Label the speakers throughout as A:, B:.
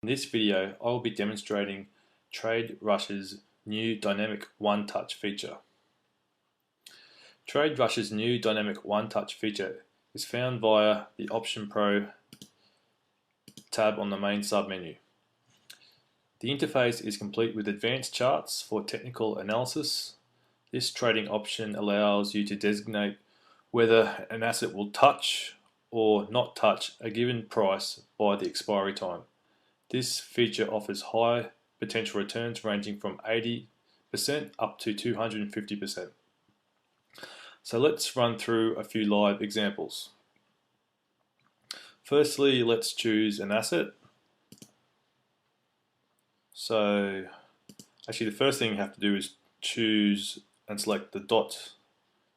A: In this video, I will be demonstrating TradeRush's new dynamic OneTouch feature. TradeRush's new dynamic OneTouch feature is found via the OptionPro tab on the main submenu. The interface is complete with advanced charts for technical analysis. This trading option allows you to designate whether an asset will touch or not touch a given price by the expiry time. This feature offers high potential returns ranging from 80% up to 250%. So let's run through a few live examples. Firstly, let's choose an asset. So actually the first thing you have to do is choose and select the dot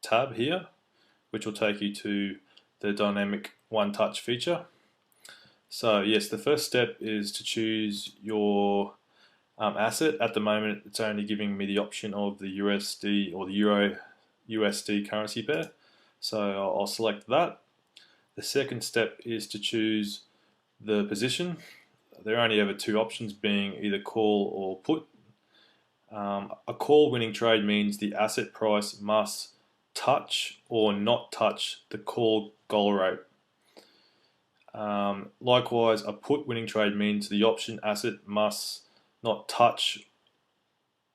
A: tab here, which will take you to the dynamic OneTouch feature. So yes, the first step is to choose your asset. At the moment, it's only giving me the option of the USD or the Euro USD currency pair. So I'll select that. The second step is to choose the position. There are only ever two options, being either call or put. A call winning trade means the asset price must touch or not touch the call goal rate. Likewise, a put winning trade means the option asset must not touch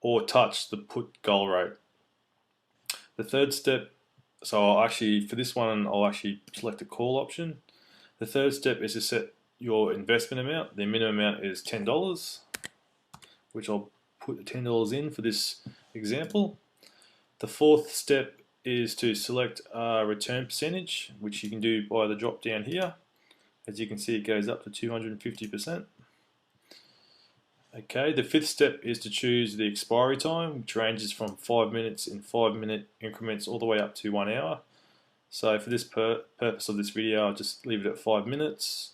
A: or touch the put goal rate. The third step, so for this one I'll actually select a call option. The third step is to set your investment amount. The minimum amount is $10, which I'll put $10 in for this example. The fourth step is to select a return percentage, which you can do by the drop down here. As you can see, it goes up to 250%. Okay, the fifth step is to choose the expiry time, which ranges from 5 minutes in 5-minute increments all the way up to 1 hour. So for this purpose of this video, I'll just leave it at 5 minutes.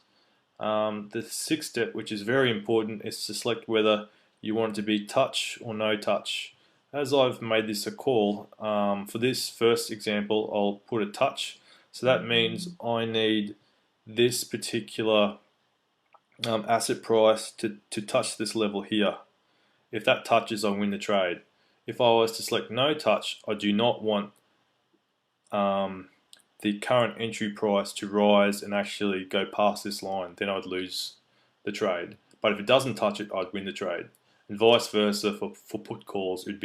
A: The sixth step, which is very important, is to select whether you want it to be touch or no touch. As I've made this a call, for this first example, I'll put a touch. So that means I need this particular asset price to touch this level here. If that touches, I win the trade. If I was to select no touch, I do not want the current entry price to rise and actually go past this line. Then I'd lose the trade. But if it doesn't touch it, I'd win the trade. And vice versa for put calls, it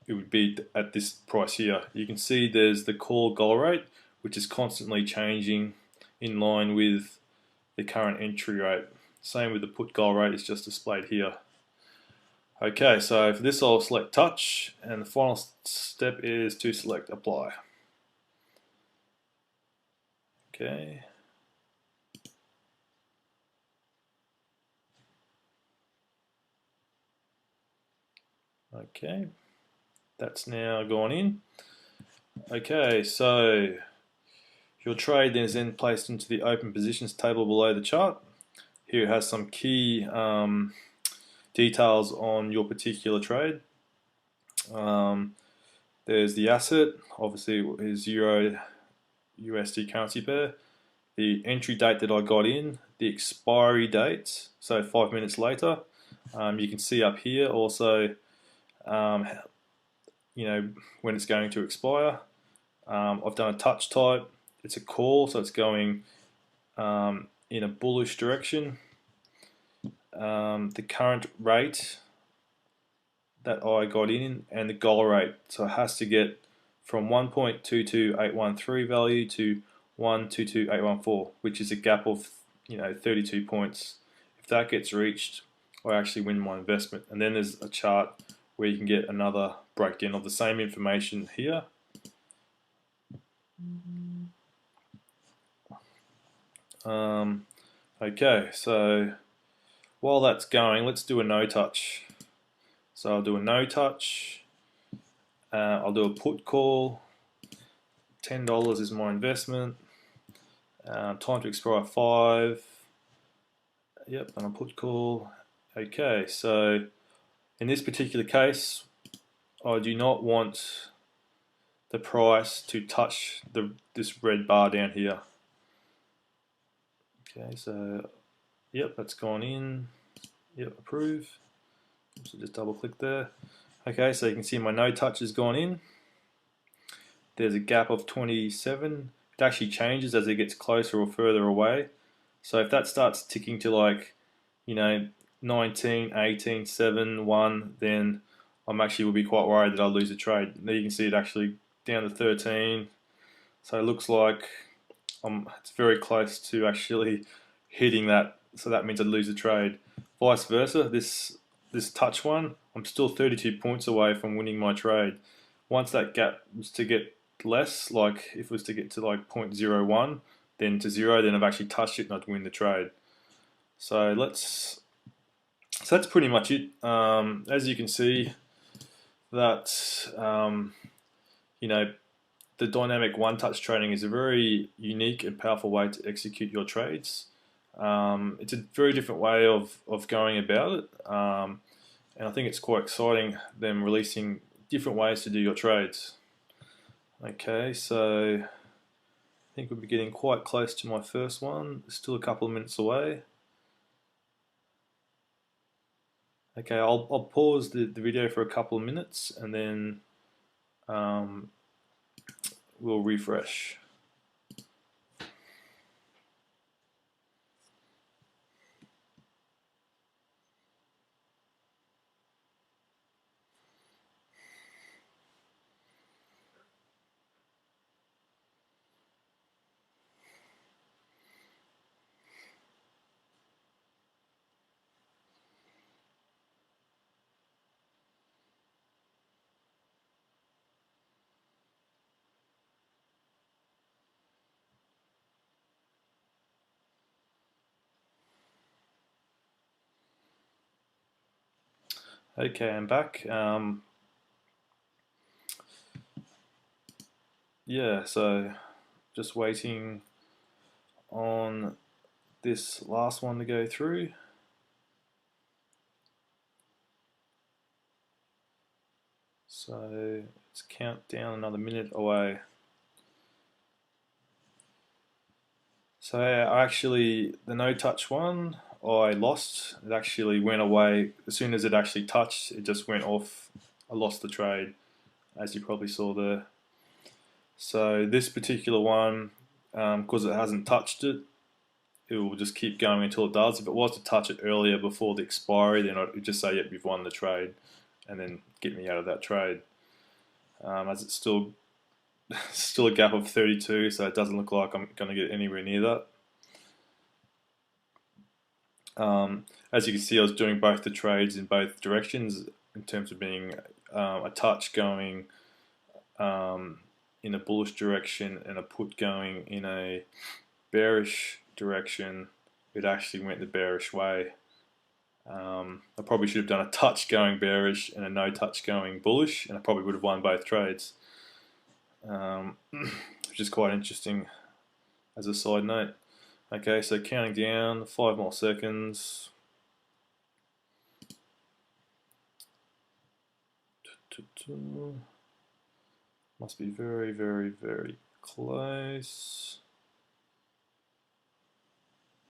A: would be at this price here. You can see there's the call goal rate, which is constantly changing in line with the current entry rate. Same with the put goal rate, is just displayed here. Okay, so for this I'll select touch, and the final step is to select apply. Okay. Okay, that's now gone in. Okay, so your trade is then placed into the open positions table below the chart. Here it has some key details on your particular trade. There's the asset, obviously is Euro USD currency pair, the entry date that I got in, the expiry date, so 5 minutes later. You can see up here also when it's going to expire. I've done a touch type. It's a call, so it's going in a bullish direction. The current rate that I got in and the goal rate, so it has to get from 1.22813 value to 1.22814, which is a gap of 32 points. If that gets reached, I actually win my investment. And then there's a chart where you can get another breakdown of the same information here. Okay, so while that's going, let's do a no touch. So I'll do a no touch. I'll do a put call. $10 is my investment. Time to expire 5. Yep, and a put call. Okay, so in this particular case, I do not want the price to touch this red bar down here. Okay, so Yep, that's gone in. Yep, approve. So just double click there. Okay, so you can see my no touch has gone in. There's a gap of 27. It actually changes as it gets closer or further away. So if that starts ticking to like, 19, 18, 7, 1, then I'm actually will be quite worried that I'll lose a trade. Now you can see it actually down to 13. So it looks like it's very close to actually hitting that. So that means I'd lose a trade. Vice versa, this touch one, I'm still 32 points away from winning my trade. Once that gap was to get less, like if it was to get to like 0.01, then to 0, then I've actually touched it and I'd win the trade. So that's pretty much it. As you can see, that the dynamic one-touch trading is a very unique and powerful way to execute your trades. It's a very different way of going about it, and I think it's quite exciting them releasing different ways to do your trades. Okay, so I think we'll be getting quite close to my first one. Still a couple of minutes away. Okay, I'll pause the video for a couple of minutes and then we'll refresh. Okay, I'm back. Yeah, so just waiting on this last one to go through. So let's count down another minute away. So the no touch one, I lost. It actually went away as soon as it actually touched. It just went off. I lost the trade, as you probably saw there. So this particular one, because it hasn't touched it, it will just keep going until it does. If it was to touch it earlier before the expiry, then it would just say, "Yep, you've won the trade," and then get me out of that trade. As it's still a gap of 32, so it doesn't look like I'm going to get anywhere near that. As you can see, I was doing both the trades in both directions in terms of being a touch going in a bullish direction and a put going in a bearish direction. It actually went the bearish way. I probably should have done a touch going bearish and a no touch going bullish, and I probably would have won both trades, which is quite interesting as a side note. Okay, so counting down, 5 more seconds. Must be very, very, very close.